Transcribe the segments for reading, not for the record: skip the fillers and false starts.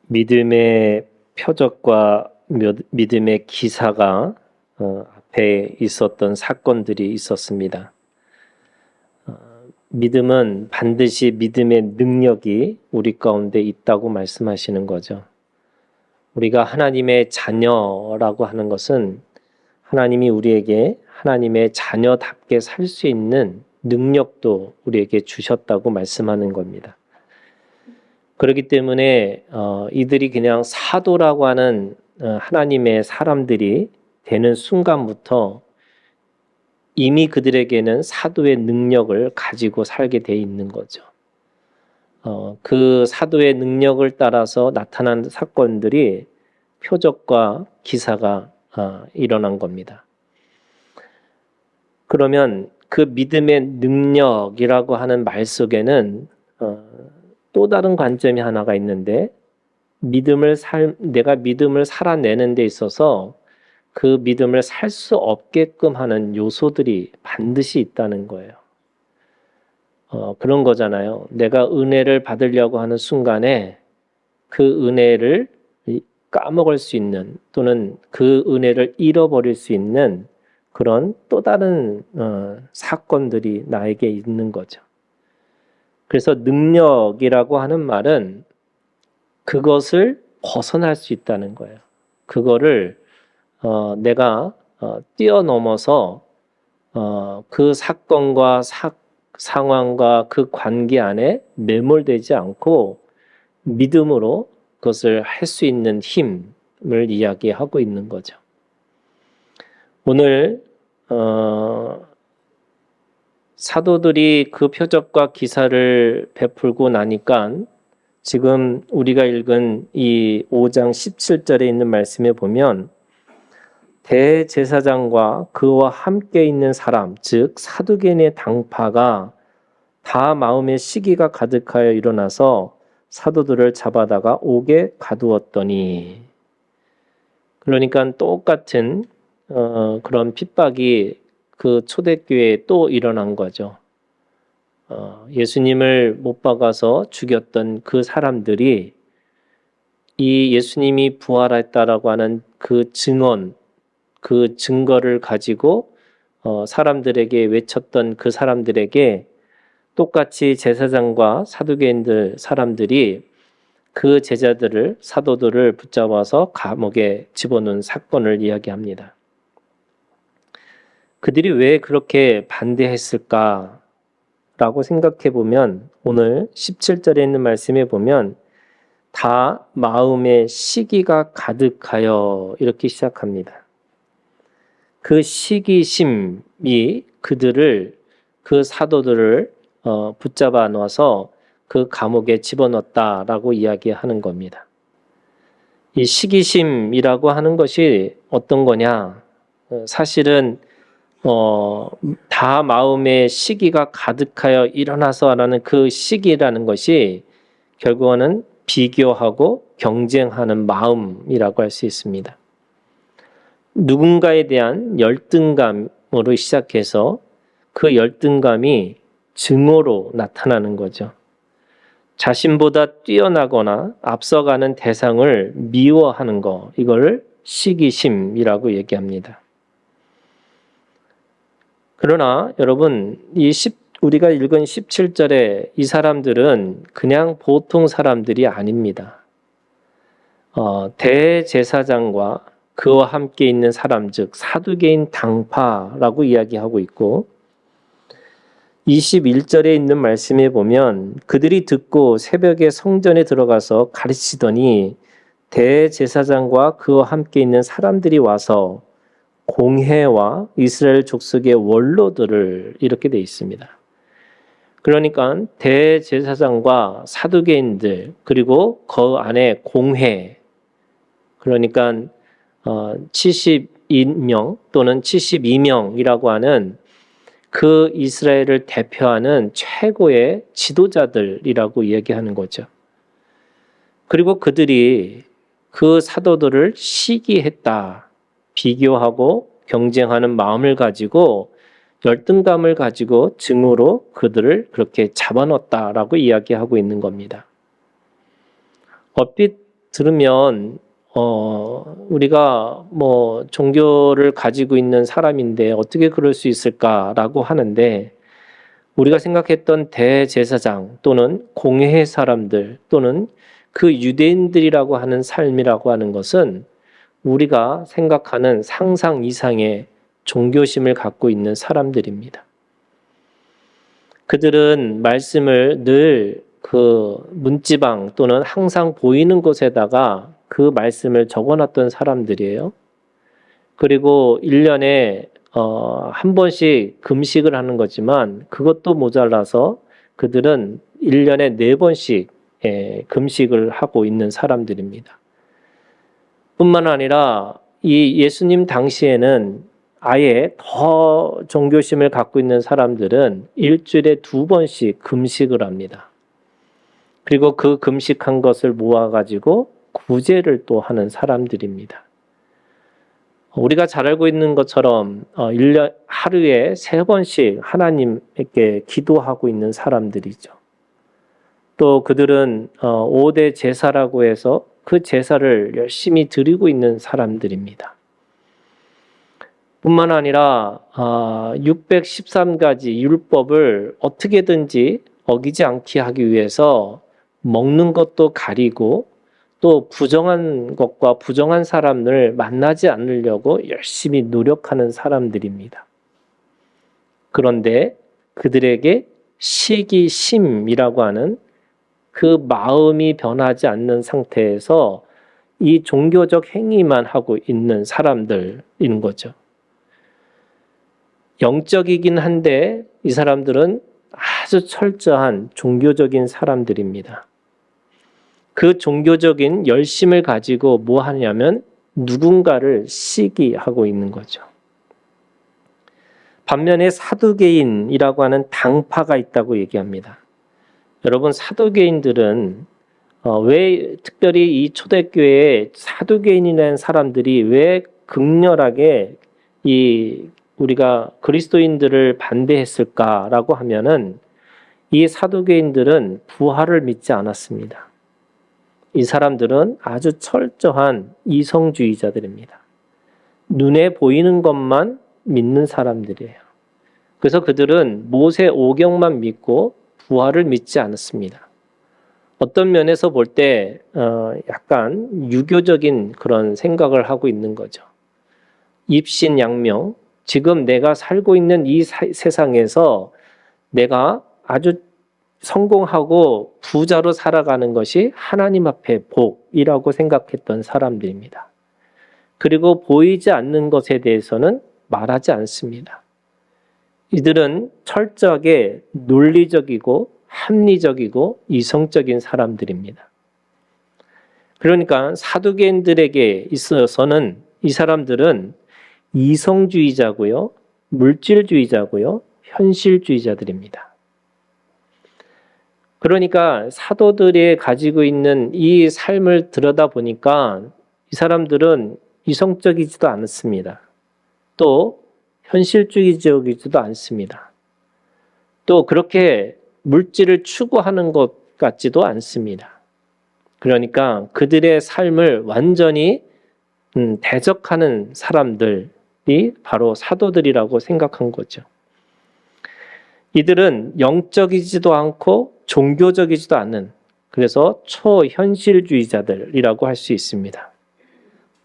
믿음의 표적과 믿음의 기사가 앞에 있었던 사건들이 있었습니다. 믿음은 반드시 믿음의 능력이 우리 가운데 있다고 말씀하시는 거죠. 우리가 하나님의 자녀라고 하는 것은 하나님이 우리에게 하나님의 자녀답게 살 수 있는 능력도 우리에게 주셨다고 말씀하는 겁니다. 그렇기 때문에 이들이 그냥 사도라고 하는 하나님의 사람들이 되는 순간부터 이미 그들에게는 사도의 능력을 가지고 살게 돼 있는 거죠. 그 사도의 능력을 따라서 나타난 사건들이 표적과 기사가 일어난 겁니다. 그러면 그 믿음의 능력이라고 하는 말 속에는 또 다른 관점이 하나가 있는데 내가 믿음을 살아내는 데 있어서 그 믿음을 살 수 없게끔 하는 요소들이 반드시 있다는 거예요. 그런 거잖아요. 내가 은혜를 받으려고 하는 순간에 그 은혜를 까먹을 수 있는 또는 그 은혜를 잃어버릴 수 있는 그런 또 다른 사건들이 나에게 있는 거죠. 그래서 능력이라고 하는 말은 그것을 벗어날 수 있다는 거예요. 그거를 내가 뛰어넘어서 그 사건과 상황과 그 관계 안에 매몰되지 않고 믿음으로 그것을 할 수 있는 힘을 이야기하고 있는 거죠. 오늘 사도들이 그 표적과 기사를 베풀고 나니까 지금 우리가 읽은 이 5장 17절에 있는 말씀에 보면 대제사장과 그와 함께 있는 사람, 즉 사두개인의 당파가 다 마음에 시기가 가득하여 일어나서 사도들을 잡아다가 옥에 가두었더니, 그러니까 똑같은 그런 핍박이 그 초대교회에 또 일어난 거죠. 예수님을 못 박아서 죽였던 그 사람들이 이 예수님이 부활했다라고 하는 그 증언, 그 증거를 가지고 사람들에게 외쳤던 그 사람들에게 똑같이 제사장과 사두개인들 사람들이 그 제자들을 사도들을 붙잡아서 감옥에 집어넣은 사건을 이야기합니다. 그들이 왜 그렇게 반대했을까라고 생각해 보면 오늘 17절에 있는 말씀에 보면 다 마음에 시기가 가득하여 이렇게 시작합니다. 그 시기심이 그 사도들을 붙잡아 놓아서 그 감옥에 집어넣었다라고 이야기하는 겁니다. 이 시기심이라고 하는 것이 어떤 거냐? 사실은 다 마음에 시기가 가득하여 일어나서 하는 그 시기라는 것이 결국은 비교하고 경쟁하는 마음이라고 할 수 있습니다. 누군가에 대한 열등감으로 시작해서 그 열등감이 증오로 나타나는 거죠. 자신보다 뛰어나거나 앞서가는 대상을 미워하는 거, 이걸 시기심이라고 얘기합니다. 그러나 여러분, 우리가 읽은 17절에 이 사람들은 그냥 보통 사람들이 아닙니다. 대제사장과 그와 함께 있는 사람, 즉 사두개인 당파라고 이야기하고 있고 21절에 있는 말씀에 보면 그들이 듣고 새벽에 성전에 들어가서 가르치더니 대제사장과 그와 함께 있는 사람들이 와서 공회와 이스라엘 족속의 원로들을 이렇게 돼 있습니다. 그러니까 대제사장과 사두개인들 그리고 그 안에 공회, 그러니까 71명 또는 72명이라고 하는 그 이스라엘을 대표하는 최고의 지도자들이라고 이야기하는 거죠. 그리고 그들이 그 사도들을 시기했다, 비교하고 경쟁하는 마음을 가지고 열등감을 가지고 증오로 그들을 그렇게 잡아넣었다라고 이야기하고 있는 겁니다. 얼핏 들으면 우리가 뭐 종교를 가지고 있는 사람인데 어떻게 그럴 수 있을까라고 하는데, 우리가 생각했던 대제사장 또는 공회 사람들 또는 그 유대인들이라고 하는 삶이라고 하는 것은 우리가 생각하는 상상 이상의 종교심을 갖고 있는 사람들입니다. 그들은 말씀을 늘 그 문지방 또는 항상 보이는 곳에다가 그 말씀을 적어놨던 사람들이에요. 그리고 1년에 한 번씩 금식을 하는 거지만 그것도 모자라서 그들은 1년에 4번씩 금식을 하고 있는 사람들입니다. 뿐만 아니라 이 예수님 당시에는 아예 더 종교심을 갖고 있는 사람들은 일주일에 2번씩 금식을 합니다. 그리고 그 금식한 것을 모아가지고 구제를 또 하는 사람들입니다. 우리가 잘 알고 있는 것처럼 1년 하루에 3번씩 하나님께 기도하고 있는 사람들이죠. 또 그들은 5대 제사라고 해서 그 제사를 열심히 드리고 있는 사람들입니다. 뿐만 아니라 613가지 율법을 어떻게든지 어기지 않게 하기 위해서 먹는 것도 가리고 또 부정한 것과 부정한 사람을 만나지 않으려고 열심히 노력하는 사람들입니다. 그런데 그들에게 시기심이라고 하는 그 마음이 변하지 않는 상태에서 이 종교적 행위만 하고 있는 사람들인 거죠. 영적이긴 한데 이 사람들은 아주 철저한 종교적인 사람들입니다. 그 종교적인 열심을 가지고 뭐 하냐면 누군가를 시기하고 있는 거죠. 반면에 사두개인이라고 하는 당파가 있다고 얘기합니다. 여러분, 사두개인들은 왜 특별히 이 초대교회에 사두개인이라는 사람들이 왜 극렬하게 우리가 그리스도인들을 반대했을까라고 하면은 이 사두개인들은 부활을 믿지 않았습니다. 이 사람들은 아주 철저한 이성주의자들입니다. 눈에 보이는 것만 믿는 사람들이에요. 그래서 그들은 모세 오경만 믿고 부활을 믿지 않았습니다. 어떤 면에서 볼 때 약간 유교적인 그런 생각을 하고 있는 거죠. 입신양명, 지금 내가 살고 있는 이 세상에서 내가 아주 성공하고 부자로 살아가는 것이 하나님 앞에 복이라고 생각했던 사람들입니다. 그리고 보이지 않는 것에 대해서는 말하지 않습니다. 이들은 철저하게 논리적이고 합리적이고 이성적인 사람들입니다. 그러니까 사두개인들에게 있어서는 이 사람들은 이성주의자고요, 물질주의자고요, 현실주의자들입니다. 그러니까 사도들이 가지고 있는 이 삶을 들여다보니까 이 사람들은 이성적이지도 않습니다. 또 현실주의적이지도 않습니다. 또 그렇게 물질을 추구하는 것 같지도 않습니다. 그러니까 그들의 삶을 완전히 대적하는 사람들이 바로 사도들이라고 생각한 거죠. 이들은 영적이지도 않고 종교적이지도 않은, 그래서 초현실주의자들이라고 할 수 있습니다.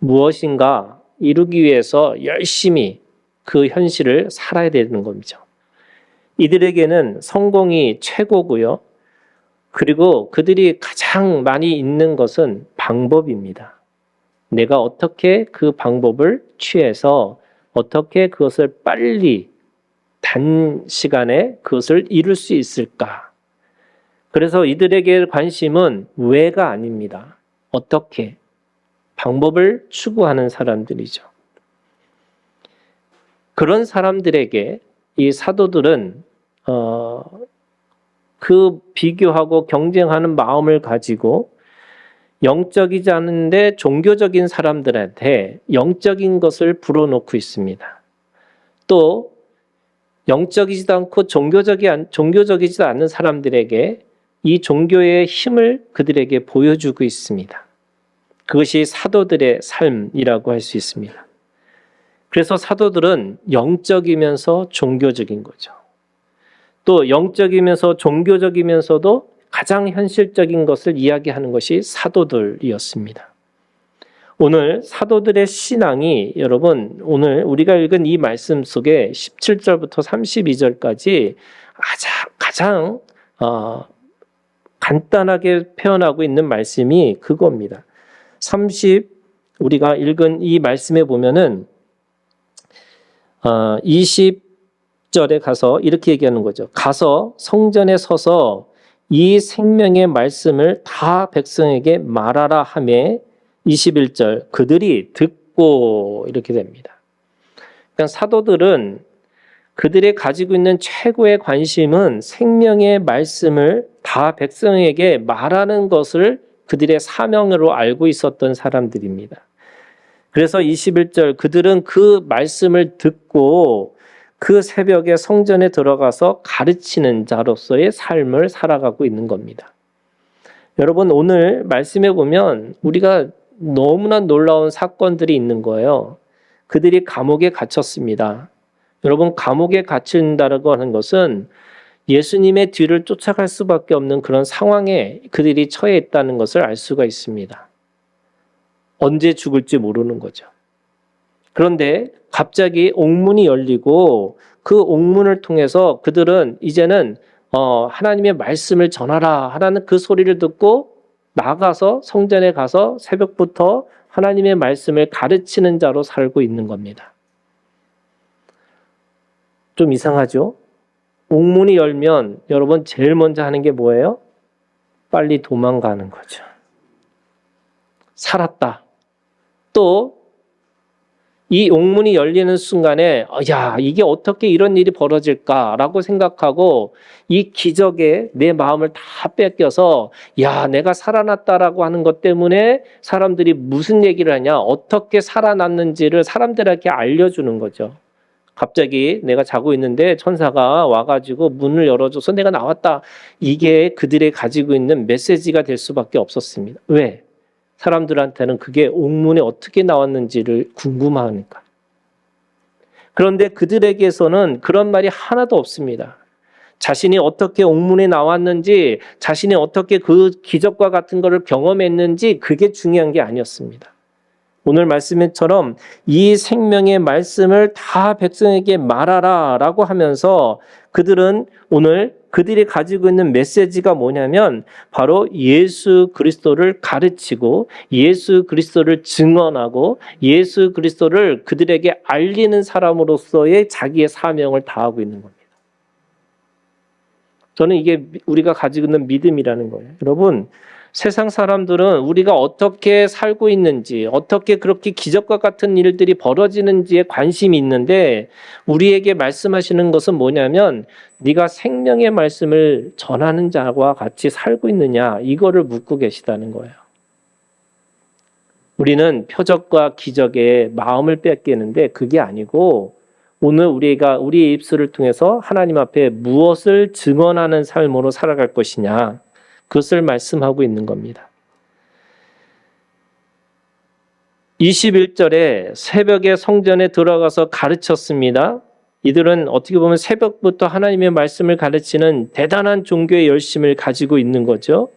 무엇인가 이루기 위해서 열심히 그 현실을 살아야 되는 겁니다. 이들에게는 성공이 최고고요. 그리고 그들이 가장 많이 있는 것은 방법입니다. 내가 어떻게 그 방법을 취해서 어떻게 그것을 빨리 단시간에 그것을 이룰 수 있을까? 그래서 이들에게 관심은 왜가 아닙니다. 어떻게? 방법을 추구하는 사람들이죠. 그런 사람들에게 이 사도들은 그 비교하고 경쟁하는 마음을 가지고 영적이지 않은데 종교적인 사람들한테 영적인 것을 불어넣고 있습니다. 또 영적이지도 않고 종교적이지도 않은 사람들에게 이 종교의 힘을 그들에게 보여주고 있습니다. 그것이 사도들의 삶이라고 할 수 있습니다. 그래서 사도들은 영적이면서 종교적인 거죠. 또 영적이면서 종교적이면서도 가장 현실적인 것을 이야기하는 것이 사도들이었습니다. 오늘 사도들의 신앙이 여러분 오늘 우리가 읽은 이 말씀 속에 17절부터 32절까지 가장 간단하게 표현하고 있는 말씀이 그겁니다. 우리가 읽은 이 말씀에 보면은 20절에 가서 이렇게 얘기하는 거죠. 가서 성전에 서서 이 생명의 말씀을 다 백성에게 말하라 하매 21절 그들이 듣고 이렇게 됩니다. 그러니까 사도들은 그들이 가지고 있는 최고의 관심은 생명의 말씀을 다 백성에게 말하는 것을 그들의 사명으로 알고 있었던 사람들입니다. 그래서 21절 그들은 그 말씀을 듣고 그 새벽에 성전에 들어가서 가르치는 자로서의 삶을 살아가고 있는 겁니다. 여러분 오늘 말씀해 보면 우리가 너무나 놀라운 사건들이 있는 거예요. 그들이 감옥에 갇혔습니다. 여러분 감옥에 갇힌다고 하는 것은 예수님의 뒤를 쫓아갈 수밖에 없는 그런 상황에 그들이 처해 있다는 것을 알 수가 있습니다. 언제 죽을지 모르는 거죠. 그런데 갑자기 옥문이 열리고 그 옥문을 통해서 그들은 이제는 하나님의 말씀을 전하라 하라는 그 소리를 듣고 나가서 성전에 가서 새벽부터 하나님의 말씀을 가르치는 자로 살고 있는 겁니다. 좀 이상하죠? 옥문이 열면 여러분 제일 먼저 하는 게 뭐예요? 빨리 도망가는 거죠. 살았다. 또 이 옥문이 열리는 순간에 야 이게 어떻게 이런 일이 벌어질까라고 생각하고 이 기적에 내 마음을 다 뺏겨서 야 내가 살아났다라고 하는 것 때문에 사람들이 무슨 얘기를 하냐 어떻게 살아났는지를 사람들에게 알려주는 거죠. 갑자기 내가 자고 있는데 천사가 와가지고 문을 열어줘서 내가 나왔다. 이게 그들이 가지고 있는 메시지가 될 수밖에 없었습니다. 왜? 사람들한테는 그게 옥문에 어떻게 나왔는지를 궁금하니까. 그런데 그들에게서는 그런 말이 하나도 없습니다. 자신이 어떻게 옥문에 나왔는지, 자신이 어떻게 그 기적과 같은 것을 경험했는지 그게 중요한 게 아니었습니다. 오늘 말씀처럼 이 생명의 말씀을 다 백성에게 말하라 라고 하면서 그들은 오늘 그들이 가지고 있는 메시지가 뭐냐면 바로 예수 그리스도를 가르치고 예수 그리스도를 증언하고 예수 그리스도를 그들에게 알리는 사람으로서의 자기의 사명을 다하고 있는 겁니다. 저는 이게 우리가 가지고 있는 믿음이라는 거예요. 여러분 세상 사람들은 우리가 어떻게 살고 있는지 어떻게 그렇게 기적과 같은 일들이 벌어지는지에 관심이 있는데 우리에게 말씀하시는 것은 뭐냐면 네가 생명의 말씀을 전하는 자와 같이 살고 있느냐 이거를 묻고 계시다는 거예요. 우리는 표적과 기적에 마음을 뺏기는데 그게 아니고 오늘 우리가 우리의 입술을 통해서 하나님 앞에 무엇을 증언하는 삶으로 살아갈 것이냐 그것을 말씀하고 있는 겁니다. 21절에 새벽에 성전에 들어가서 가르쳤습니다. 이들은 어떻게 보면 새벽부터 하나님의 말씀을 가르치는 대단한 종교의 열심을 가지고 있는 거죠.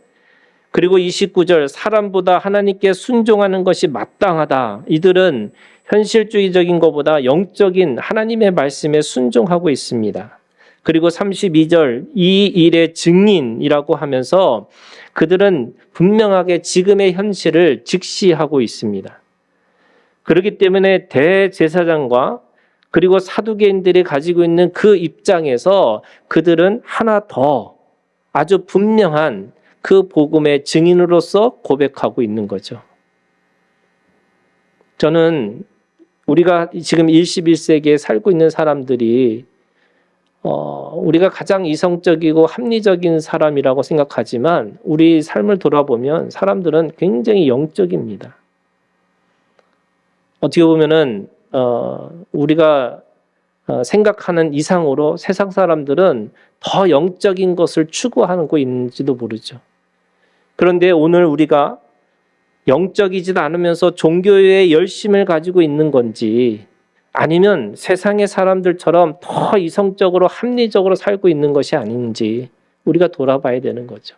그리고 29절 사람보다 하나님께 순종하는 것이 마땅하다. 이들은 현실주의적인 것보다 영적인 하나님의 말씀에 순종하고 있습니다. 그리고 32절 이 일의 증인이라고 하면서 그들은 분명하게 지금의 현실을 직시하고 있습니다. 그렇기 때문에 대제사장과 그리고 사두개인들이 가지고 있는 그 입장에서 그들은 하나 더 아주 분명한 그 복음의 증인으로서 고백하고 있는 거죠. 저는 우리가 지금 21세기에 살고 있는 사람들이 우리가 가장 이성적이고 합리적인 사람이라고 생각하지만 우리 삶을 돌아보면 사람들은 굉장히 영적입니다. 어떻게 보면은 우리가 생각하는 이상으로 세상 사람들은 더 영적인 것을 추구하고 있는지도 모르죠. 그런데 오늘 우리가 영적이지도 않으면서 종교에 열심을 가지고 있는 건지, 아니면 세상의 사람들처럼 더 이성적으로 합리적으로 살고 있는 것이 아닌지 우리가 돌아봐야 되는 거죠.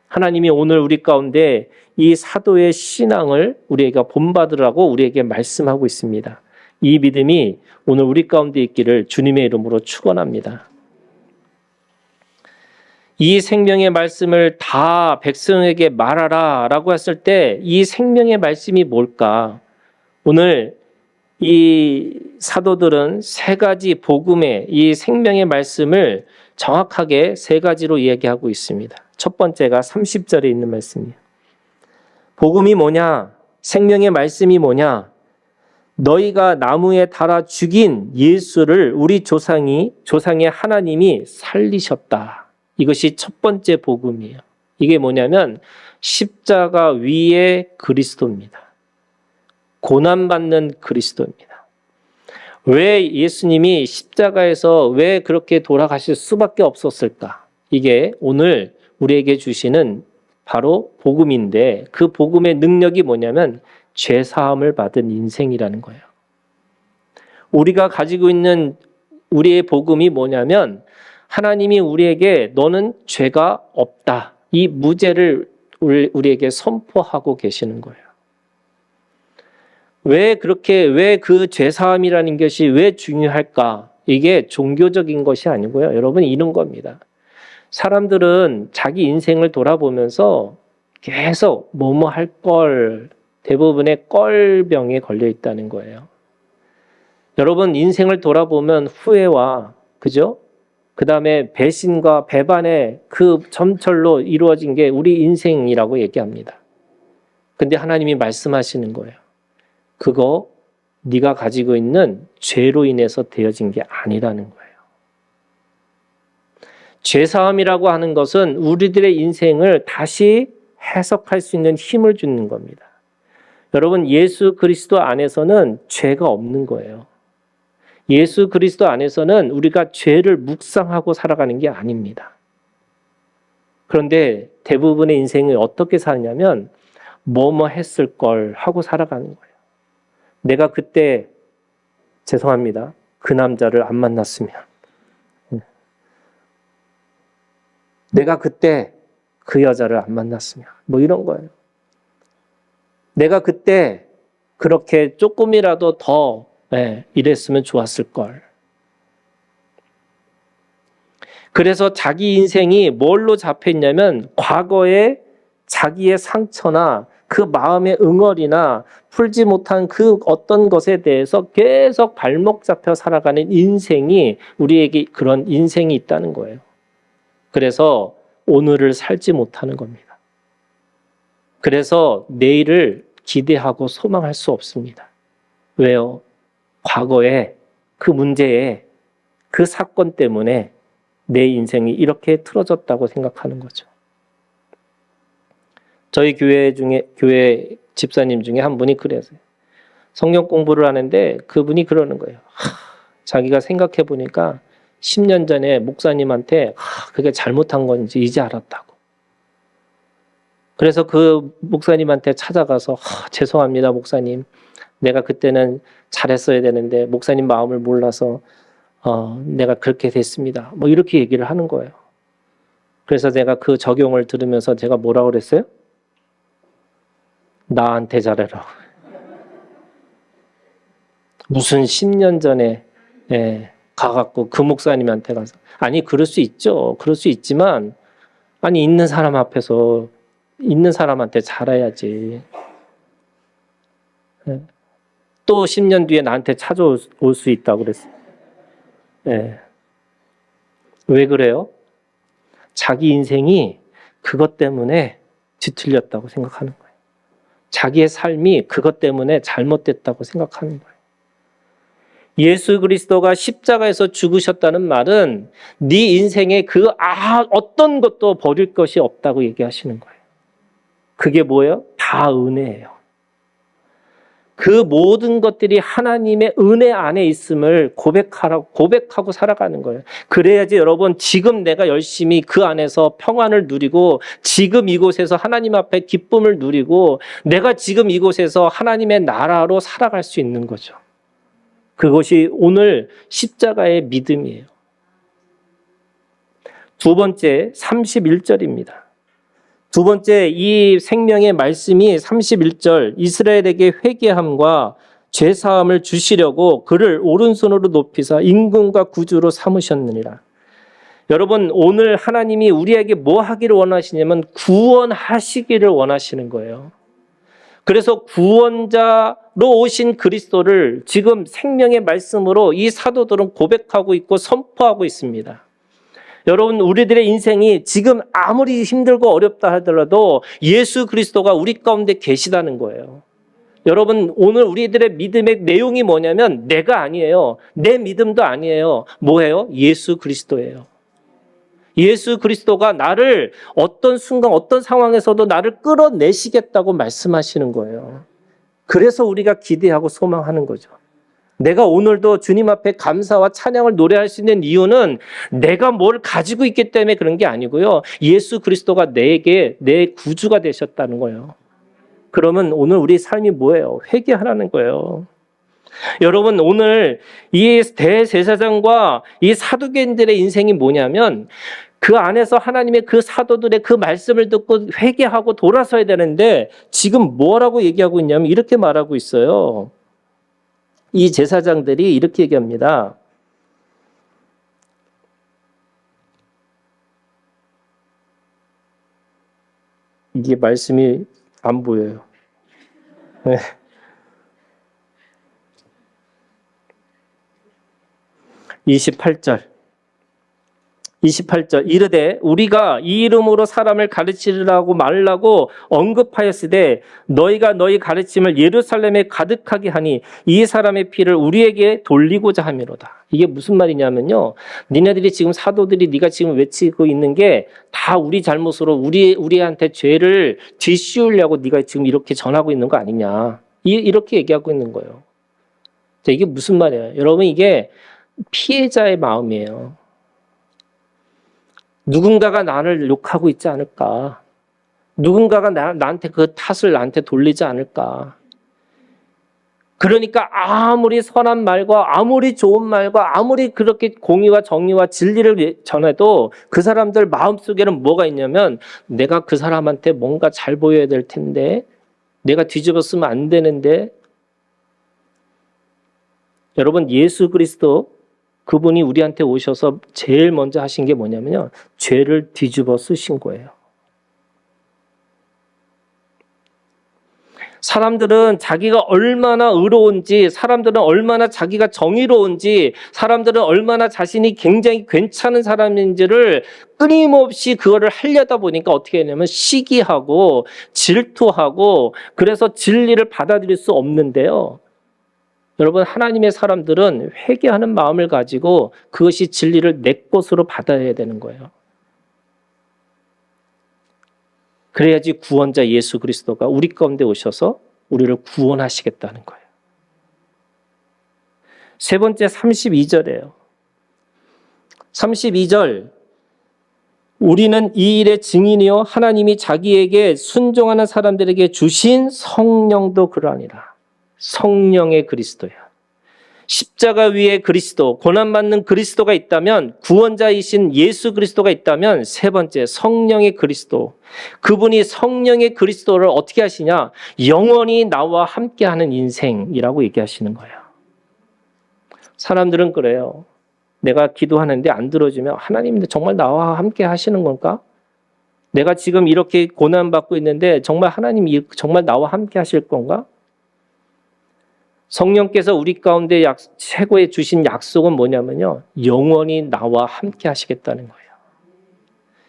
하나님이 오늘 우리 가운데 이 사도의 신앙을 우리가 본받으라고 우리에게 말씀하고 있습니다. 이 믿음이 오늘 우리 가운데 있기를 주님의 이름으로 축원합니다. 이 생명의 말씀을 다 백성에게 말하라 라고 했을 때 이 생명의 말씀이 뭘까? 오늘 이 사도들은 세 가지 복음의 이 생명의 말씀을 정확하게 세 가지로 이야기하고 있습니다. 첫 번째가 30절에 있는 말씀이에요. 복음이 뭐냐? 생명의 말씀이 뭐냐? 너희가 나무에 달아 죽인 예수를 우리 조상의 하나님이 살리셨다. 이것이 첫 번째 복음이에요. 이게 뭐냐면 십자가 위의 그리스도입니다. 고난받는 그리스도입니다. 왜 예수님이 십자가에서 왜 그렇게 돌아가실 수밖에 없었을까? 이게 오늘 우리에게 주시는 바로 복음인데, 그 복음의 능력이 뭐냐면 죄사함을 받은 인생이라는 거예요. 우리가 가지고 있는 우리의 복음이 뭐냐면 하나님이 우리에게 너는 죄가 없다, 이 무죄를 우리에게 선포하고 계시는 거예요. 왜 그 죄사함이라는 것이 왜 중요할까? 이게 종교적인 것이 아니고요. 여러분, 이런 겁니다. 사람들은 자기 인생을 돌아보면서 계속 뭐뭐 할 걸, 대부분의 껄병에 걸려 있다는 거예요. 여러분, 인생을 돌아보면 후회와, 그죠? 그 다음에 배신과 배반의 그 점철로 이루어진 게 우리 인생이라고 얘기합니다. 근데 하나님이 말씀하시는 거예요. 그거 네가 가지고 있는 죄로 인해서 되어진 게 아니라는 거예요. 죄사함이라고 하는 것은 우리들의 인생을 다시 해석할 수 있는 힘을 주는 겁니다. 여러분, 예수 그리스도 안에서는 죄가 없는 거예요. 예수 그리스도 안에서는 우리가 죄를 묵상하고 살아가는 게 아닙니다. 그런데 대부분의 인생을 어떻게 사냐면 뭐뭐 했을 걸 하고 살아가는 거예요. 내가 그때, 죄송합니다, 그 남자를 안 만났으면, 내가 그때 그 여자를 안 만났으면, 뭐 이런 거예요. 내가 그때 그렇게 조금이라도 더 이랬으면 좋았을 걸. 그래서 자기 인생이 뭘로 잡혀있냐면 과거에 자기의 상처나 그 마음의 응어리나 풀지 못한 그 어떤 것에 대해서 계속 발목 잡혀 살아가는 인생이, 우리에게 그런 인생이 있다는 거예요. 그래서 오늘을 살지 못하는 겁니다. 그래서 내일을 기대하고 소망할 수 없습니다. 왜요? 과거에 그 문제에 그 사건 때문에 내 인생이 이렇게 틀어졌다고 생각하는 거죠. 저희 교회 집사님 중에 한 분이 그랬어요. 성경 공부를 하는데 그분이 그러는 거예요. 자기가 생각해 보니까 10년 전에 목사님한테 그게 잘못한 건지 이제 알았다고. 그래서 그 목사님한테 찾아가서 죄송합니다, 목사님. 내가 그때는 잘했어야 되는데 목사님 마음을 몰라서 내가 그렇게 됐습니다. 뭐 이렇게 얘기를 하는 거예요. 그래서 내가 그 적용을 들으면서 제가 뭐라고 그랬어요? 나한테 잘해라. 무슨 10년 전에 가갖고 그 목사님한테 가서, 아니 그럴 수 있죠. 그럴 수 있지만 아니 있는 사람 앞에서 있는 사람한테 잘해야지. 또 10년 뒤에 나한테 찾아올 수 있다고 그랬어요. 왜 그래요? 자기 인생이 그것 때문에 뒤틀렸다고 생각하는 거예요. 자기의 삶이 그것 때문에 잘못됐다고 생각하는 거예요. 예수 그리스도가 십자가에서 죽으셨다는 말은 네 인생에 어떤 것도 버릴 것이 없다고 얘기하시는 거예요. 그게 뭐예요? 다 은혜예요. 그 모든 것들이 하나님의 은혜 안에 있음을 고백하고 살아가는 거예요. 그래야지 여러분, 지금 내가 열심히 그 안에서 평안을 누리고, 지금 이곳에서 하나님 앞에 기쁨을 누리고, 내가 지금 이곳에서 하나님의 나라로 살아갈 수 있는 거죠. 그것이 오늘 십자가의 믿음이에요. 두 번째, 31절입니다. 두 번째, 이 생명의 말씀이 31절, 이스라엘에게 회개함과 죄사함을 주시려고 그를 오른손으로 높이사 임금과 구주로 삼으셨느니라. 여러분, 오늘 하나님이 우리에게 뭐 하기를 원하시냐면 구원하시기를 원하시는 거예요. 그래서 구원자로 오신 그리스도를 지금 생명의 말씀으로 이 사도들은 고백하고 있고 선포하고 있습니다. 여러분, 우리들의 인생이 지금 아무리 힘들고 어렵다 하더라도 예수 그리스도가 우리 가운데 계시다는 거예요. 여러분, 오늘 우리들의 믿음의 내용이 뭐냐면 내가 아니에요. 내 믿음도 아니에요. 뭐예요? 예수 그리스도예요. 예수 그리스도가 나를 어떤 순간 어떤 상황에서도 나를 끌어내시겠다고 말씀하시는 거예요. 그래서 우리가 기대하고 소망하는 거죠. 내가 오늘도 주님 앞에 감사와 찬양을 노래할 수 있는 이유는 내가 뭘 가지고 있기 때문에 그런 게 아니고요. 예수 그리스도가 내게 내 구주가 되셨다는 거예요. 그러면 오늘 우리 삶이 뭐예요? 회개하라는 거예요. 여러분, 오늘 이 대제사장과 이 사두개인들의 인생이 뭐냐면 그 안에서 하나님의 그 사도들의 그 말씀을 듣고 회개하고 돌아서야 되는데 지금 뭐라고 얘기하고 있냐면 이렇게 말하고 있어요. 이 제사장들이 이렇게 얘기합니다. 이게 말씀이 안 보여요. 네. 28절 이르되 우리가 이 이름으로 사람을 가르치려고 말라고 언급하였으되 너희가 너희 가르침을 예루살렘에 가득하게 하니 이 사람의 피를 우리에게 돌리고자 함이로다. 이게 무슨 말이냐면요, 니네들이 지금 사도들이 네가 지금 외치고 있는 게 다 우리 잘못으로 우리한테 죄를 뒤씌우려고 네가 지금 이렇게 전하고 있는 거 아니냐, 이렇게 얘기하고 있는 거예요. 자, 이게 무슨 말이에요? 여러분, 이게 피해자의 마음이에요. 누군가가 나를 욕하고 있지 않을까? 누군가가 나한테 그 탓을 나한테 돌리지 않을까? 그러니까 아무리 선한 말과 아무리 좋은 말과 아무리 그렇게 공의와 정의와 진리를 전해도 그 사람들 마음속에는 뭐가 있냐면 내가 그 사람한테 뭔가 잘 보여야 될 텐데, 내가 뒤집었으면 안 되는데. 여러분, 예수 그리스도 그분이 우리한테 오셔서 제일 먼저 하신 게 뭐냐면요, 죄를 뒤집어 쓰신 거예요. 사람들은 자기가 얼마나 의로운지, 사람들은 얼마나 자기가 정의로운지, 사람들은 얼마나 자신이 굉장히 괜찮은 사람인지를 끊임없이 그거를 하려다 보니까 어떻게 되냐면 시기하고 질투하고, 그래서 진리를 받아들일 수 없는데요. 여러분, 하나님의 사람들은 회개하는 마음을 가지고 그것이 진리를 내 것으로 받아야 되는 거예요. 그래야지 구원자 예수 그리스도가 우리 가운데 오셔서 우리를 구원하시겠다는 거예요. 세 번째, 32절이에요. 32절, 우리는 이 일의 증인이요 하나님이 자기에게 순종하는 사람들에게 주신 성령도 그러하니라. 성령의 그리스도야. 십자가 위에 그리스도, 고난받는 그리스도가 있다면, 구원자이신 예수 그리스도가 있다면, 세 번째, 성령의 그리스도. 그분이 성령의 그리스도를 어떻게 하시냐? 영원히 나와 함께하는 인생이라고 얘기하시는 거예요. 사람들은 그래요. 내가 기도하는데 안 들어주면 하나님 정말 나와 함께 하시는 건가? 내가 지금 이렇게 고난받고 있는데 정말 하나님이 정말 나와 함께 하실 건가? 성령께서 우리 가운데 최고에 주신 약속은 뭐냐면요, 영원히 나와 함께 하시겠다는 거예요.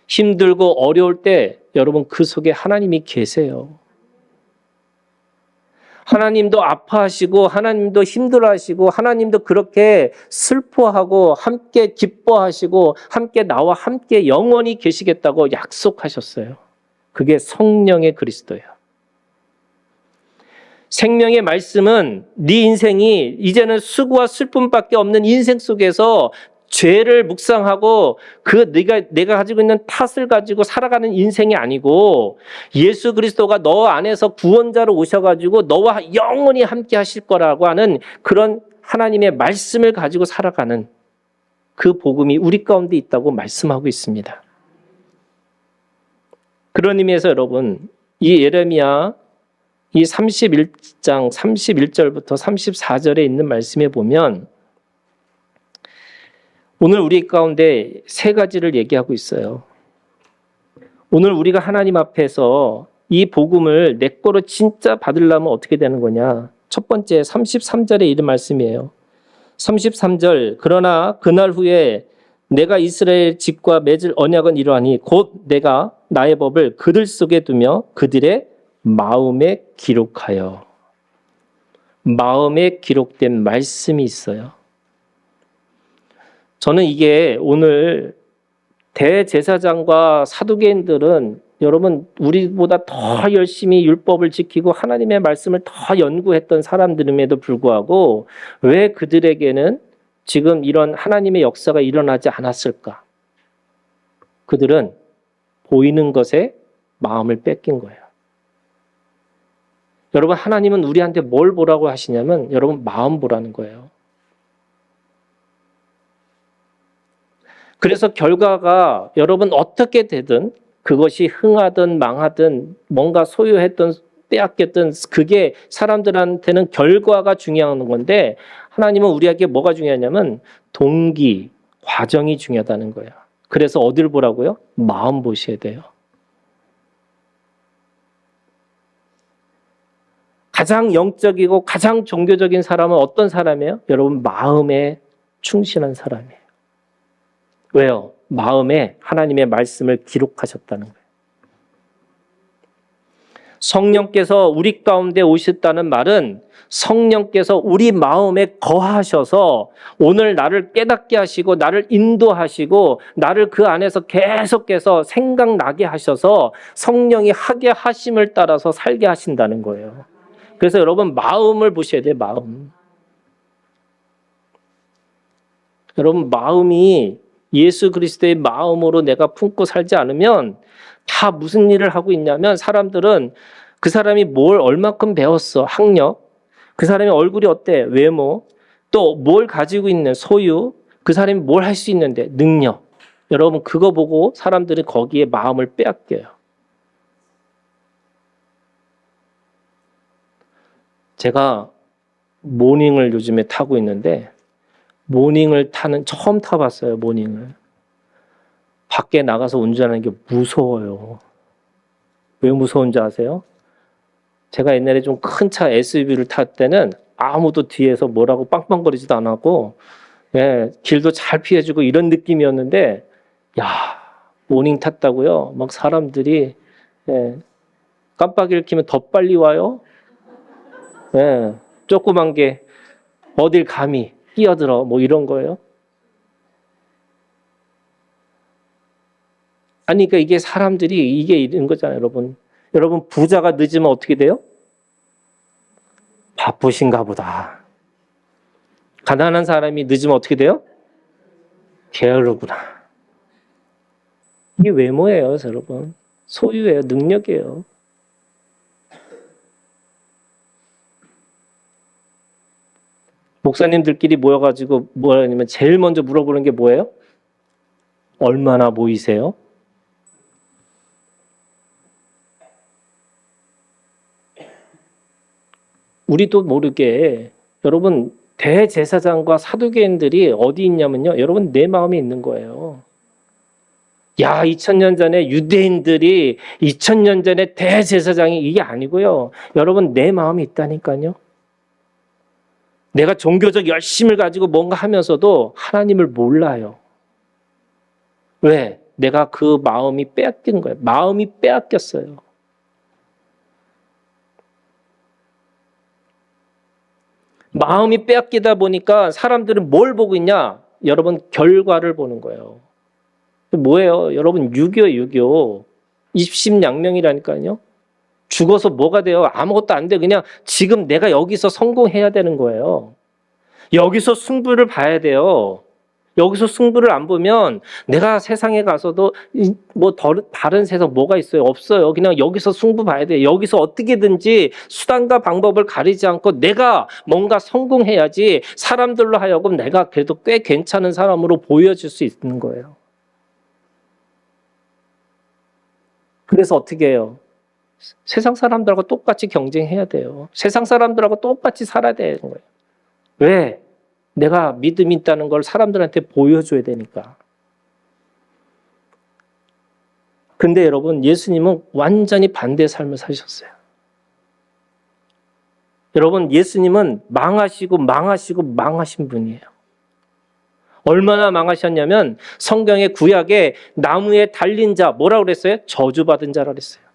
힘들고 어려울 때 여러분 그 속에 하나님이 계세요. 하나님도 아파하시고 하나님도 힘들어하시고 하나님도 그렇게 슬퍼하고 함께 기뻐하시고 함께 나와 함께 영원히 계시겠다고 약속하셨어요. 그게 성령의 그리스도예요. 생명의 말씀은 네 인생이 이제는 수고와 슬픔밖에 없는 인생 속에서 죄를 묵상하고 그 내가 가지고 있는 탓을 가지고 살아가는 인생이 아니고 예수 그리스도가 너 안에서 구원자로 오셔가지고 너와 영원히 함께 하실 거라고 하는 그런 하나님의 말씀을 가지고 살아가는 그 복음이 우리 가운데 있다고 말씀하고 있습니다. 그런 의미에서 여러분, 이 예레미야 이 31장 31절부터 34절에 있는 말씀에 보면 오늘 우리 가운데 세 가지를 얘기하고 있어요. 오늘 우리가 하나님 앞에서 이 복음을 내 거로 진짜 받으려면 어떻게 되는 거냐? 첫 번째 33절에 이런 말씀이에요. 33절, 그러나 그날 후에 내가 이스라엘 집과 맺을 언약은 이러하니 곧 내가 나의 법을 그들 속에 두며 그들의 마음에 기록하여. 마음에 기록된 말씀이 있어요. 저는 이게 오늘 대제사장과 사두개인들은 여러분 우리보다 더 열심히 율법을 지키고 하나님의 말씀을 더 연구했던 사람들임에도 불구하고 왜 그들에게는 지금 이런 하나님의 역사가 일어나지 않았을까? 그들은 보이는 것에 마음을 뺏긴 거예요. 여러분 하나님은 우리한테 뭘 보라고 하시냐면 여러분 마음 보라는 거예요. 그래서 결과가 여러분 어떻게 되든 그것이 흥하든 망하든 뭔가 소유했든 빼앗겼든 그게 사람들한테는 결과가 중요한 건데 하나님은 우리에게 뭐가 중요하냐면 동기, 과정이 중요하다는 거예요. 그래서 어디를 보라고요? 마음 보셔야 돼요. 가장 영적이고 가장 종교적인 사람은 어떤 사람이에요? 여러분 마음에 충실한 사람이에요. 왜요? 마음에 하나님의 말씀을 기록하셨다는 거예요. 성령께서 우리 가운데 오셨다는 말은 성령께서 우리 마음에 거하셔서 오늘 나를 깨닫게 하시고 나를 인도하시고 나를 그 안에서 계속해서 생각나게 하셔서 성령이 하게 하심을 따라서 살게 하신다는 거예요. 그래서 여러분 마음을 보셔야 돼요. 마음. 여러분 마음이 예수 그리스도의 마음으로 내가 품고 살지 않으면 다 무슨 일을 하고 있냐면 사람들은 그 사람이 뭘 얼마큼 배웠어. 학력. 그 사람의 얼굴이 어때. 외모. 또 뭘 가지고 있는 소유. 그 사람이 뭘 할 수 있는데. 능력. 여러분 그거 보고 사람들은 거기에 마음을 빼앗겨요. 제가 모닝을 요즘에 타고 있는데 모닝을 처음 타봤어요. 모닝을. 밖에 나가서 운전하는 게 무서워요. 왜 무서운지 아세요? 제가 옛날에 좀 큰 차 SUV를 탈 때는 아무도 뒤에서 뭐라고 빵빵거리지도 않았고 길도 잘 피해주고 이런 느낌이었는데 야 모닝 탔다고요? 막 사람들이 깜빡이를 켜면 더 빨리 와요. 조그만 게 어딜 감히 끼어들어 뭐 이런 거예요. 아니 그러니까 이게 사람들이 이게 이런 거잖아요, 여러분. 여러분 부자가 늦으면 어떻게 돼요? 바쁘신가 보다. 가난한 사람이 늦으면 어떻게 돼요? 게으르구나. 이게 외모예요, 여러분. 소유예요, 능력이에요. 목사님들끼리 모여가지고 뭐냐면 제일 먼저 물어보는 게 뭐예요? 얼마나 모이세요? 우리도 모르게 여러분 대제사장과 사두개인들이 어디 있냐면요. 여러분 내 마음에 있는 거예요. 야 2000년 전에 유대인들이 2000년 전에 대제사장이 이게 아니고요. 여러분 내 마음에 있다니까요. 내가 종교적 열심을 가지고 뭔가 하면서도 하나님을 몰라요. 왜? 내가 그 마음이 빼앗긴 거예요. 마음이 빼앗겼어요. 마음이 빼앗기다 보니까 사람들은 뭘 보고 있냐? 여러분 결과를 보는 거예요. 뭐예요? 여러분 유교예요, 유교. 입심양명이라니까요. 죽어서 뭐가 돼요? 아무것도 안 돼. 그냥 지금 내가 여기서 성공해야 되는 거예요. 여기서 승부를 봐야 돼요. 여기서 승부를 안 보면 내가 세상에 가서도 다른 세상 뭐가 있어요? 없어요. 그냥 여기서 승부 봐야 돼요. 여기서 어떻게든지 수단과 방법을 가리지 않고 내가 뭔가 성공해야지 사람들로 하여금 내가 그래도 꽤 괜찮은 사람으로 보여줄 수 있는 거예요. 그래서 어떻게 해요? 세상 사람들하고 똑같이 경쟁해야 돼요. 세상 사람들하고 똑같이 살아야 되는 거예요. 왜? 내가 믿음이 있다는 걸 사람들한테 보여줘야 되니까. 근데 여러분, 예수님은 완전히 반대의 삶을 사셨어요. 여러분, 예수님은 망하신 분이에요. 얼마나 망하셨냐면 성경의 구약에 나무에 달린 자, 뭐라고 그랬어요? 저주받은 자라고 그랬어요.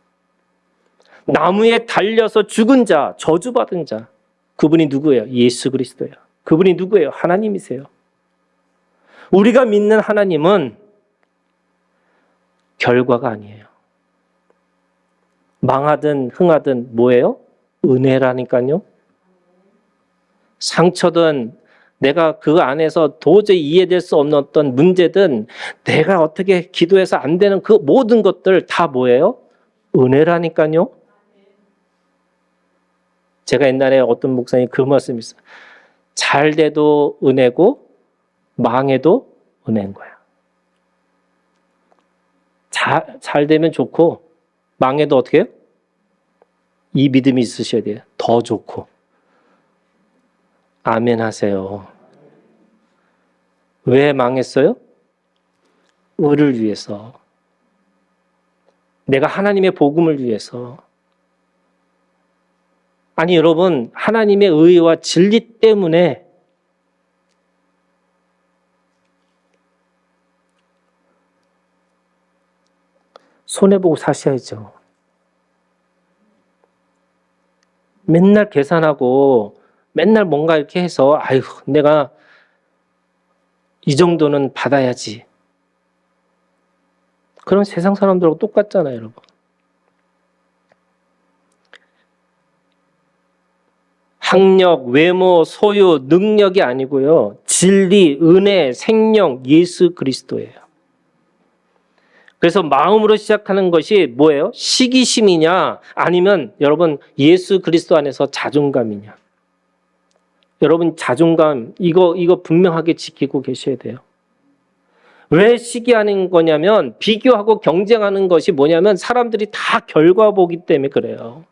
나무에 달려서 죽은 자, 저주받은 자. 그분이 누구예요? 예수 그리스도예요. 그분이 누구예요? 하나님이세요. 우리가 믿는 하나님은 결과가 아니에요. 망하든 흥하든 뭐예요? 은혜라니까요. 상처든 내가 그 안에서 도저히 이해될 수 없는 어떤 문제든 내가 어떻게 기도해서 안 되는 그 모든 것들 다 뭐예요? 은혜라니까요. 제가 옛날에 어떤 목사님이 그 말씀이 있어요. 잘 돼도 은혜고 망해도 은혜인 거야. 잘 되면 좋고 망해도 어떻게 해요? 이 믿음이 있으셔야 돼요. 더 좋고. 아멘 하세요. 왜 망했어요? 의를 위해서. 내가 하나님의 복음을 위해서. 아니 여러분, 하나님의 의와 진리 때문에 손해보고 사셔야죠. 맨날 계산하고 맨날 뭔가 이렇게 해서 아유 내가 이 정도는 받아야지. 그럼 세상 사람들하고 똑같잖아요, 여러분. 학력, 외모, 소유, 능력이 아니고요. 진리, 은혜, 생명, 예수 그리스도예요. 그래서 마음으로 시작하는 것이 뭐예요? 시기심이냐? 아니면 여러분 예수 그리스도 안에서 자존감이냐? 여러분 자존감 이거 분명하게 지키고 계셔야 돼요. 왜 시기하는 거냐면 비교하고 경쟁하는 것이 뭐냐면 사람들이 다 결과 보기 때문에 그래요.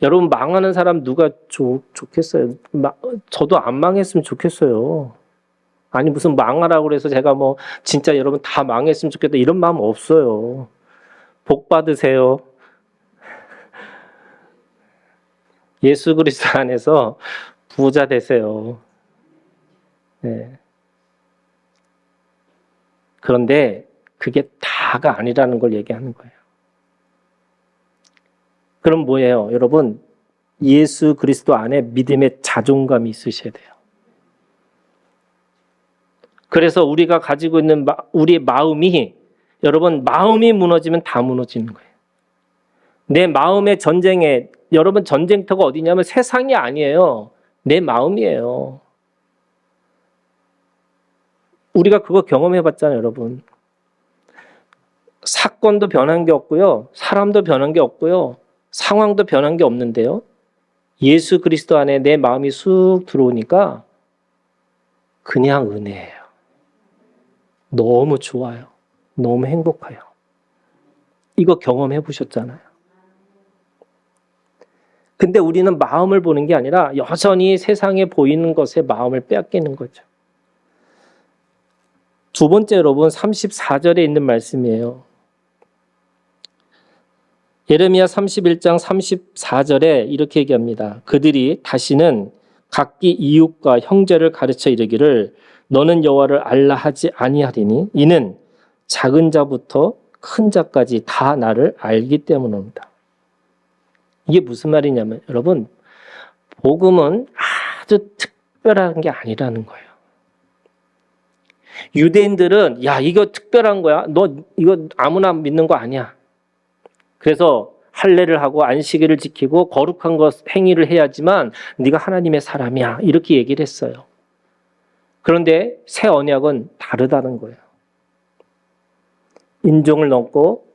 여러분 망하는 사람 누가 좋겠어요? 저도 안 망했으면 좋겠어요. 아니 무슨 망하라고 그래서 제가 뭐 진짜 여러분 다 망했으면 좋겠다 이런 마음 없어요. 복 받으세요. 예수 그리스도 안에서 부자 되세요. 네. 그런데 그게 다가 아니라는 걸 얘기하는 거예요. 그럼 뭐예요? 여러분 예수 그리스도 안에 믿음의 자존감이 있으셔야 돼요. 그래서 우리가 가지고 있는 우리의 마음이 여러분 마음이 무너지면 다 무너지는 거예요. 내 마음의 전쟁에 여러분 전쟁터가 어디냐면 세상이 아니에요. 내 마음이에요. 우리가 그거 경험해봤잖아요, 여러분. 사건도 변한 게 없고요. 사람도 변한 게 없고요. 상황도 변한 게 없는데요. 예수 그리스도 안에 내 마음이 쑥 들어오니까 그냥 은혜예요. 너무 좋아요. 너무 행복해요. 이거 경험해 보셨잖아요. 근데 우리는 마음을 보는 게 아니라 여전히 세상에 보이는 것에 마음을 빼앗기는 거죠. 두 번째 여러분 34절에 있는 말씀이에요. 예레미야 31장 34절에 이렇게 얘기합니다. 그들이 다시는 각기 이웃과 형제를 가르쳐 이르기를 너는 여호와를 알라 하지 아니하리니 이는 작은 자부터 큰 자까지 다 나를 알기 때문입니다. 이게 무슨 말이냐면 여러분 복음은 아주 특별한 게 아니라는 거예요. 유대인들은 야 이거 특별한 거야. 너 이거 아무나 믿는 거 아니야. 그래서 할례를 하고 안식일을 지키고 거룩한 것 행위를 해야지만 네가 하나님의 사람이야. 이렇게 얘기를 했어요. 그런데 새 언약은 다르다는 거예요. 인종을 넘고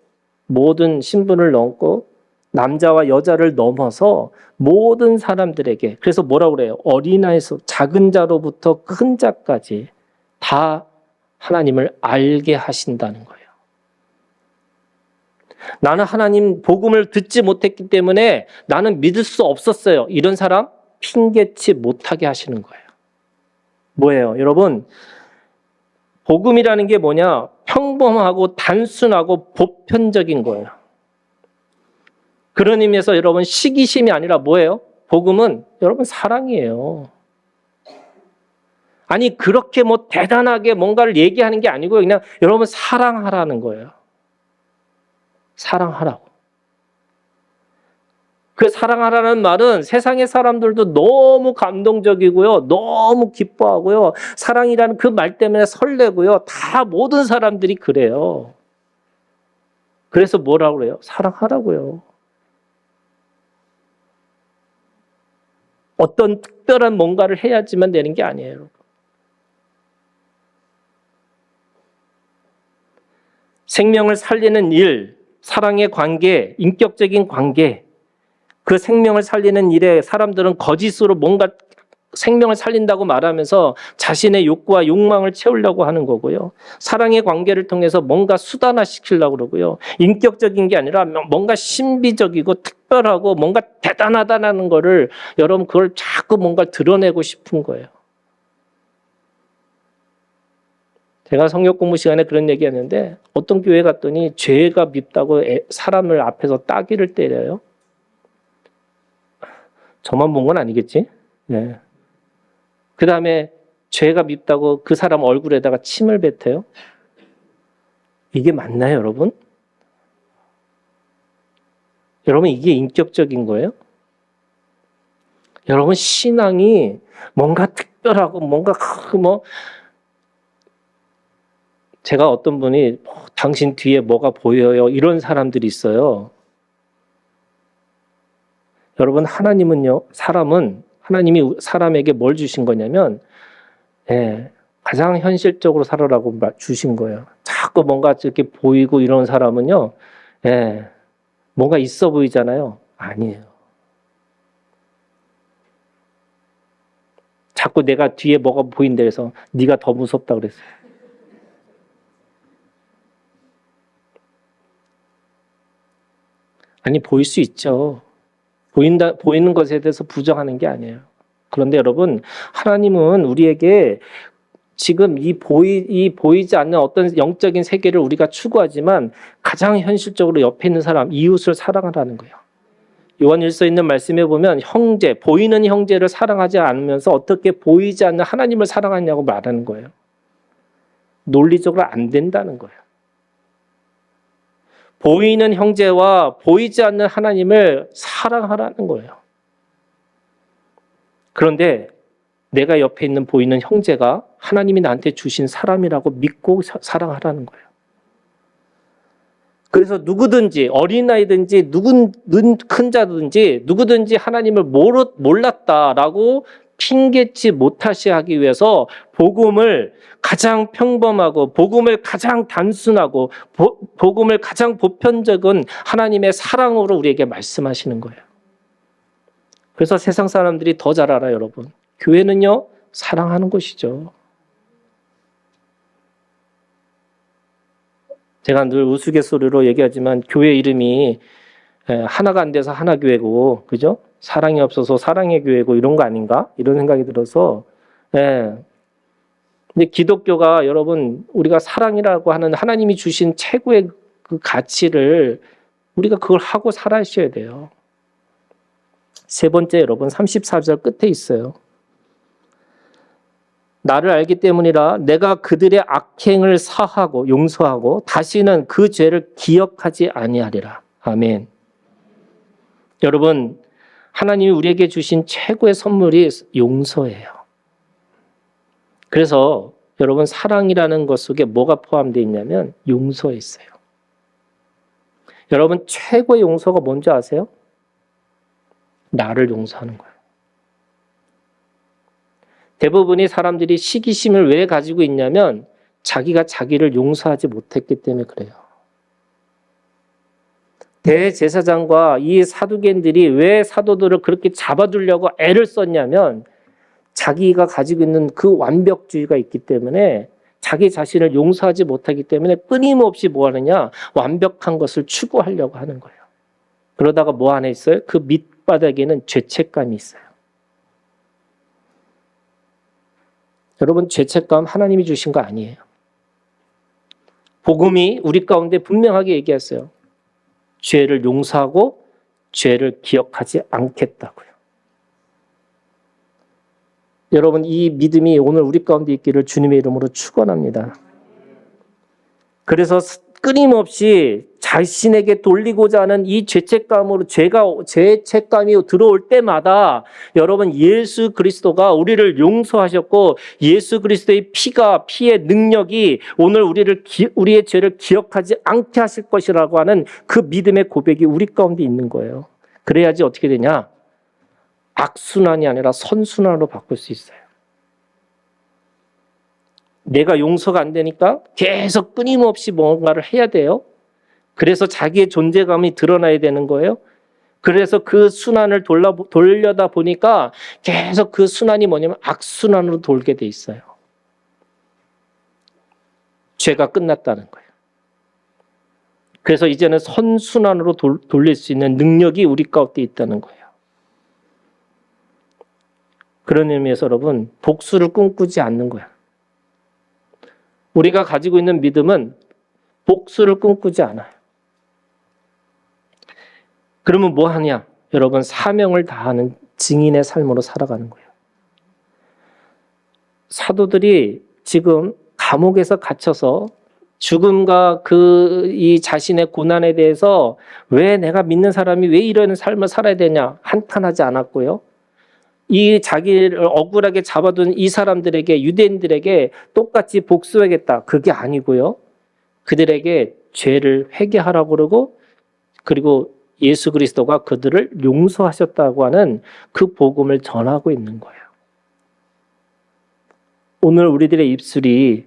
모든 신분을 넘고 남자와 여자를 넘어서 모든 사람들에게, 그래서 뭐라고 그래요? 어린아이에서 작은 자로부터 큰 자까지 다 하나님을 알게 하신다는 거예요. 나는 하나님 복음을 듣지 못했기 때문에 나는 믿을 수 없었어요. 이런 사람 핑계치 못하게 하시는 거예요. 뭐예요? 여러분, 복음이라는 게 뭐냐? 평범하고 단순하고 보편적인 거예요. 그런 의미에서 여러분 시기심이 아니라 뭐예요? 복음은 여러분 사랑이에요. 아니 그렇게 뭐 대단하게 뭔가를 얘기하는 게 아니고 그냥 여러분 사랑하라는 거예요. 사랑하라고. 그 사랑하라는 말은 세상의 사람들도 너무 감동적이고요. 너무 기뻐하고요. 사랑이라는 그 말 때문에 설레고요. 다 모든 사람들이 그래요. 그래서 뭐라고 그래요? 사랑하라고요. 어떤 특별한 뭔가를 해야지만 되는 게 아니에요. 생명을 살리는 일, 사랑의 관계, 인격적인 관계, 그 생명을 살리는 일에 사람들은 거짓으로 뭔가 생명을 살린다고 말하면서 자신의 욕구와 욕망을 채우려고 하는 거고요. 사랑의 관계를 통해서 뭔가 수단화시키려고 그러고요. 인격적인 게 아니라 뭔가 신비적이고 특별하고 뭔가 대단하다는 거를 여러분 그걸 자꾸 뭔가 드러내고 싶은 거예요. 제가 성역 공부 시간에 그런 얘기했는데 어떤 교회 갔더니 죄가 밉다고 사람을 앞에서 따귀를 때려요. 저만 본 건 아니겠지? 네. 그 다음에 죄가 밉다고 그 사람 얼굴에다가 침을 뱉어요. 이게 맞나요, 여러분? 여러분, 이게 인격적인 거예요? 여러분, 신앙이 뭔가 특별하고 뭔가 제가 어떤 분이 당신 뒤에 뭐가 보여요? 이런 사람들이 있어요. 여러분, 하나님이 사람에게 뭘 주신 거냐면, 가장 현실적으로 살아라고 주신 거예요. 자꾸 뭔가 이렇게 보이고 이런 사람은요, 뭔가 있어 보이잖아요. 아니에요. 자꾸 내가 뒤에 뭐가 보인다 해서 네가 더 무섭다 그랬어요. 아니, 보일 수 있죠. 보이는 것에 대해서 부정하는 게 아니에요. 그런데 여러분, 하나님은 우리에게 지금 이 보이지 않는 어떤 영적인 세계를 우리가 추구하지만 가장 현실적으로 옆에 있는 사람, 이웃을 사랑하라는 거예요. 요한일서에 있는 말씀에 보면 보이는 형제를 사랑하지 않으면서 어떻게 보이지 않는 하나님을 사랑하냐고 말하는 거예요. 논리적으로 안 된다는 거예요. 보이는 형제와 보이지 않는 하나님을 사랑하라는 거예요. 그런데 내가 옆에 있는 보이는 형제가 하나님이 나한테 주신 사람이라고 믿고 사랑하라는 거예요. 그래서 누구든지 어린아이든지 큰 자든지 누구든지 하나님을 몰랐다라고 핑계치 못하게 하기 위해서 복음을 가장 평범하고 복음을 가장 단순하고 복음을 가장 보편적인 하나님의 사랑으로 우리에게 말씀하시는 거예요. 그래서 세상 사람들이 더 잘 알아요, 여러분. 교회는요, 사랑하는 곳이죠. 제가 늘 우스갯소리로 얘기하지만 교회 이름이 하나가 안 돼서 하나교회고, 그죠? 사랑이 없어서 사랑의 교회고 이런 거 아닌가? 이런 생각이 들어서, 근데 기독교가 여러분, 우리가 사랑이라고 하는 하나님이 주신 최고의 그 가치를 우리가 그걸 하고 살아셔야 돼요. 세 번째, 여러분, 34절 끝에 있어요. 나를 알기 때문이라 내가 그들의 악행을 사하고 용서하고 다시는 그 죄를 기억하지 아니하리라. 아멘. 여러분, 하나님이 우리에게 주신 최고의 선물이 용서예요. 그래서 여러분, 사랑이라는 것 속에 뭐가 포함되어 있냐면 용서에 있어요. 여러분 최고의 용서가 뭔지 아세요? 나를 용서하는 거예요. 대부분의 사람들이 시기심을 왜 가지고 있냐면 자기가 자기를 용서하지 못했기 때문에 그래요. 대제사장과 이 사두개인들이 왜 사도들을 그렇게 잡아두려고 애를 썼냐면 자기가 가지고 있는 그 완벽주의가 있기 때문에 자기 자신을 용서하지 못하기 때문에 끊임없이 뭐 하느냐? 완벽한 것을 추구하려고 하는 거예요. 그러다가 뭐 안에 있어요? 그 밑바닥에는 죄책감이 있어요. 여러분 죄책감 하나님이 주신 거 아니에요. 복음이 우리 가운데 분명하게 얘기했어요. 죄를 용서하고 죄를 기억하지 않겠다고요. 여러분 이 믿음이 오늘 우리 가운데 있기를 주님의 이름으로 축원합니다. 그래서 끊임없이 자신에게 돌리고자 하는 이 죄책감이 들어올 때마다 여러분 예수 그리스도가 우리를 용서하셨고 예수 그리스도의 피의 능력이 오늘 우리의 죄를 기억하지 않게 하실 것이라고 하는 그 믿음의 고백이 우리 가운데 있는 거예요. 그래야지 어떻게 되냐? 악순환이 아니라 선순환으로 바꿀 수 있어요. 내가 용서가 안 되니까 계속 끊임없이 뭔가를 해야 돼요. 그래서 자기의 존재감이 드러나야 되는 거예요. 그래서 그 순환을 돌려다 보니까 계속 그 순환이 뭐냐면 악순환으로 돌게 돼 있어요. 죄가 끝났다는 거예요. 그래서 이제는 선순환으로 돌릴 수 있는 능력이 우리 가운데 있다는 거예요. 그런 의미에서 여러분 복수를 꿈꾸지 않는 거야. 우리가 가지고 있는 믿음은 복수를 꿈꾸지 않아요. 그러면 뭐 하냐? 여러분 사명을 다하는 증인의 삶으로 살아가는 거예요. 사도들이 지금 감옥에서 갇혀서 죽음과 이 자신의 고난에 대해서 왜 내가 믿는 사람이 왜 이런 삶을 살아야 되냐 한탄하지 않았고요. 이 자기를 억울하게 잡아둔 이 사람들에게 유대인들에게 똑같이 복수하겠다. 그게 아니고요. 그들에게 죄를 회개하라고 그러고 그리고 예수 그리스도가 그들을 용서하셨다고 하는 그 복음을 전하고 있는 거예요. 오늘 우리들의 입술이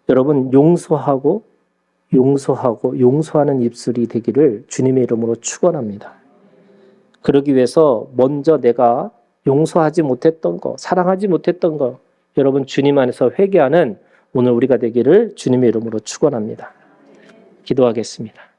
여러분 용서하고 용서하는 입술이 되기를 주님의 이름으로 축원합니다. 그러기 위해서 먼저 내가 용서하지 못했던 거, 사랑하지 못했던 거, 여러분 주님 안에서 회개하는 오늘 우리가 되기를 주님의 이름으로 축원합니다. 기도하겠습니다.